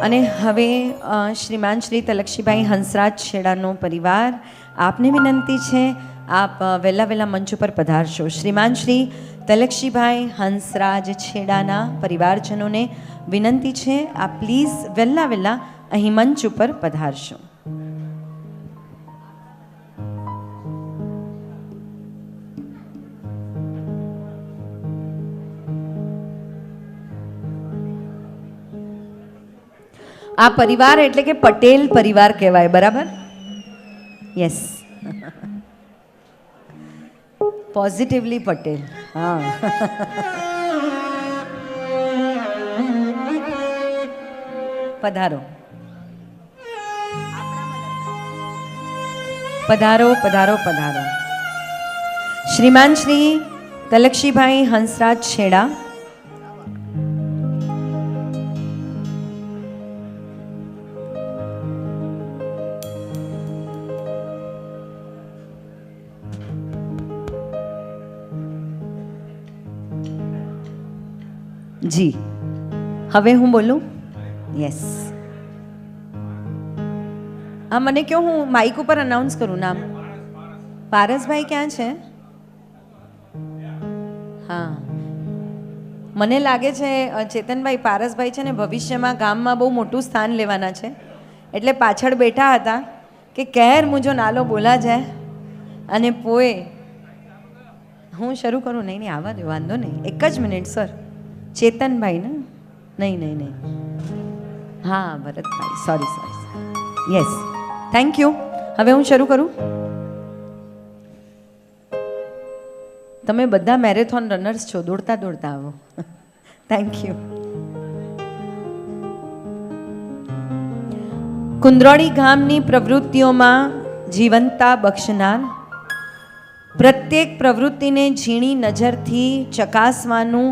અને હવે શ્રીમાન શ્રી તલક્ષીભાઈ હંસરાજ છેડાનો પરિવાર, આપને વિનંતી છે આપ વહેલા વહેલા મંચ ઉપર પધારશો. શ્રીમાન શ્રી તલક્ષીભાઈ હંસરાજ છેડાના પરિવારજનોને વિનંતી છે આપ પ્લીઝ વહેલા વહેલા અહીં મંચ ઉપર પધારશો. આ પરિવાર એટલે કે પટેલ પરિવાર કહેવાય, બરાબર? Yes, positively Patel. હા, પધારો પધારો પધારો પધારો. શ્રીમાન શ્રી તલક્ષીભાઈ હંસરાજ છેડા જી, હવે હું બોલું? યસ. હા, મને કહો, હું માઇક ઉપર અનાઉન્સ કરું નામ. પારસભાઈ ક્યાં છે? હા, મને લાગે છે ચેતનભાઈ, પારસભાઈ છે ને ભવિષ્યમાં ગામમાં બહુ મોટું સ્થાન લેવાના છે, એટલે પાછળ બેઠા હતા કે કેર મુજો નાલો બોલા જાય અને પોએ હું શરૂ કરું. નહીં નહીં, આવવા દો, વાંધો નહીં, એક જ મિનિટ સર. ચેતનભાઈ ને? નહીં નહીં નહીં, હા Bharatbhai, sorry sorry. Yes, thank you. હવે હું શરૂ કરું. તમે બધા મેરેથોન રનર્સ છો, દોડતા દોડતા આવો. Thank you. કુંદરોળી ગામની પ્રવૃત્તિઓમાં જીવંતતા બક્ષનાર, પ્રત્યેક પ્રવૃત્તિને ઝીણી નજરથી ચકાસવાનું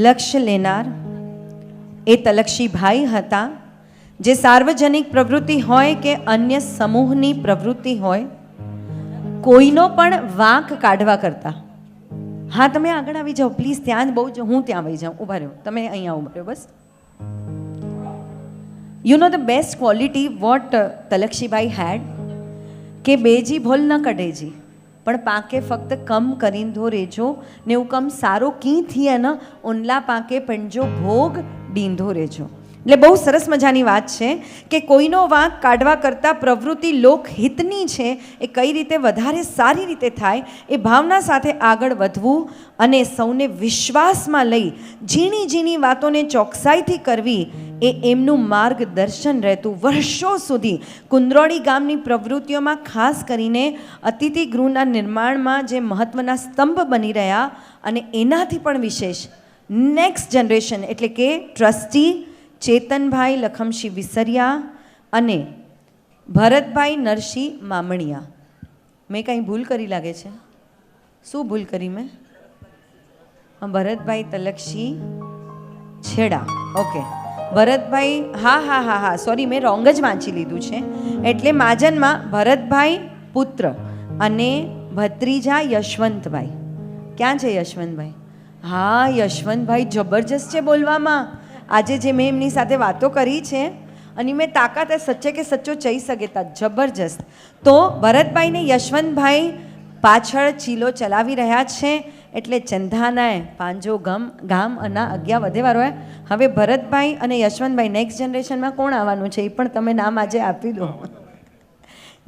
લક્ષ્ય લેનાર એ તલક્ષીભાઈ હતા, જે સાર્વજનિક પ્રવૃત્તિ હોય કે અન્ય સમૂહની પ્રવૃત્તિ હોય, કોઈનો પણ વાંક કાઢવા કરતા. હા, તમે આગળ આવી જાઓ પ્લીઝ. ત્યાં જ બહુ, હું ત્યાં આવી જાઉં. ઊભા રહ્યો, તમે અહીંયા ઊભા રહ્યો બસ. You know the best quality વોટ તલક્ષીભાઈ હેડ કે બેજી ભોલ ન કઢેજી પણ પાકે ફક્ત કમ કરીંધો રેજો ને એવું કમ સારો કી થઈએ ને ઉનલા પાકે પંજો ભોગ ડીંધો રેજો. એટલે બહુ સરસ મજાની વાત છે કે કોઈનો વાંક કાઢવા કરતાં પ્રવૃત્તિ લોકહિતની છે એ કઈ રીતે વધારે સારી રીતે થાય એ ભાવના સાથે આગળ વધવું અને સૌને વિશ્વાસમાં લઈ ઝીણી ઝીણી વાતોને ચોકસાઈથી કરવી એ એમનું માર્ગદર્શન રહેતું. વર્ષો સુધી કુંદરોળી ગામની પ્રવૃત્તિઓમાં ખાસ કરીને અતિથિ ગૃહના નિર્માણમાં જે મહત્ત્વના સ્તંભ બની રહ્યા, અને એનાથી પણ વિશેષ નેક્સ્ટ જનરેશન એટલે કે ટ્રસ્ટી ચેતનભાઈ લખમશી વિસરિયા અને ભરતભાઈ નરસિંહ મામણિયા. મેં કંઈ ભૂલ કરી લાગે છે? શું ભૂલ કરી મેં? ભરતભાઈ તલક્ષી છેડા. ઓકે, ભરતભાઈ, હા હા હા હા, સોરી, મેં રોંગ જ વાંચી લીધું છે. એટલે માજનમાં ભરતભાઈ પુત્ર અને ભત્રીજા યશવંતભાઈ. ક્યાં છે યશવંતભાઈ? હા, યશવંતભાઈ જબરજસ્ત છે બોલવામાં. આજે જે મેં એમની સાથે વાતો કરી છે અને મેં તાકાત સચ્ચે કે સચ્ચો ચઈ શકે તા જબરજસ્ત. તો ભરતભાઈને યશવંતભાઈ પાછળ ચીલો ચલાવી રહ્યા છે, એટલે ચંધાનાય પાંજો ગામ અના અગ્યા વધેવારો હોય. હવે ભરતભાઈ અને યશવંતભાઈ નેક્સ્ટ જનરેશનમાં કોણ આવવાનું છે એ પણ તમે નામ આજે આપી દો.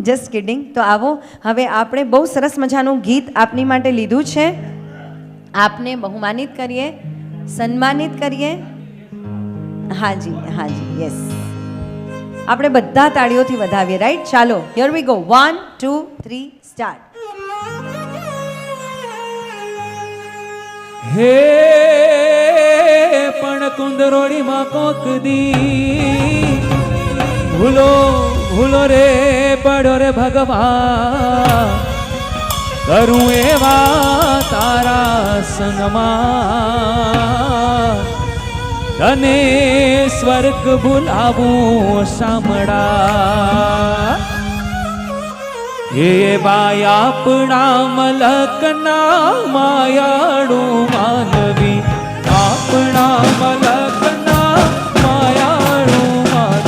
Just kidding. તો આવો, હવે આપણે બહુ સરસ મજાનું ગીત આપની માટે લીધું છે. આપને બહુમાનિત કરીએ, સન્માનિત કરીએ. હાજી હાજી, યસ, આપણે બધા તાળીઓથી વધાવીએ. રાઈટ, ચાલો, હિયર વી ગો. 1 2 3 સ્ટાર્ટ. હે પણ કુંદરોળીમાં કોક દી ભૂલો ભૂલો રે પડ્યો રે ભગવાન, કરું એવા તારા સંગમાં તને સ્વર્ગ ભૂલાવું સાંભળા. હે ભાઈ આપણા મલકના માયાળું માનવી, આપણા મલકના માયાળું માનવી.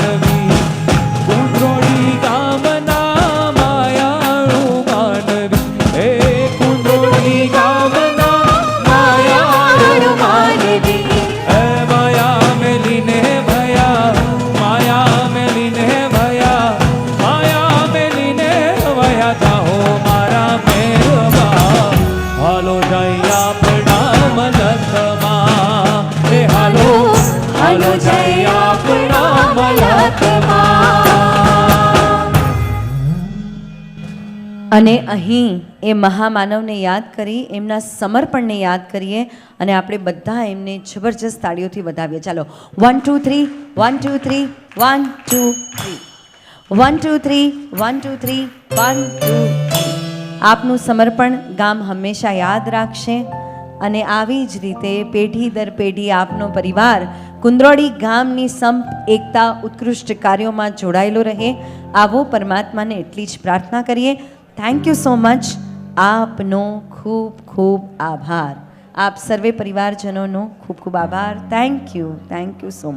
ચાલો જય આપણા મલકમાં. અને અહીં એ મહામાનવને યાદ કરી એમના સમર્પણને યાદ કરીએ અને આપણે બધા એમને જબરજસ્ત તાળીઓથી વધાવીએ. ચાલો 1 2 3 1 2 3 1 2 3 1 2 3 1 2 3 1 2 3. આપનું સમર્પણ ગામ હંમેશા યાદ રાખશે અને આવી જ રીતે પેઢી દર પેઢી આપનો પરિવાર કુંદ્રોળી ગામની સંપ એકતા ઉત્કૃષ્ટ કાર્યોમાં જોડાયેલો રહે આવો પરમાત્માને એટલી જ પ્રાર્થના કરીએ. Thank you so much. આપનો ખૂબ ખૂબ આભાર. આપ સર્વે પરિવારજનોનો ખૂબ ખૂબ આભાર. Thank you so much.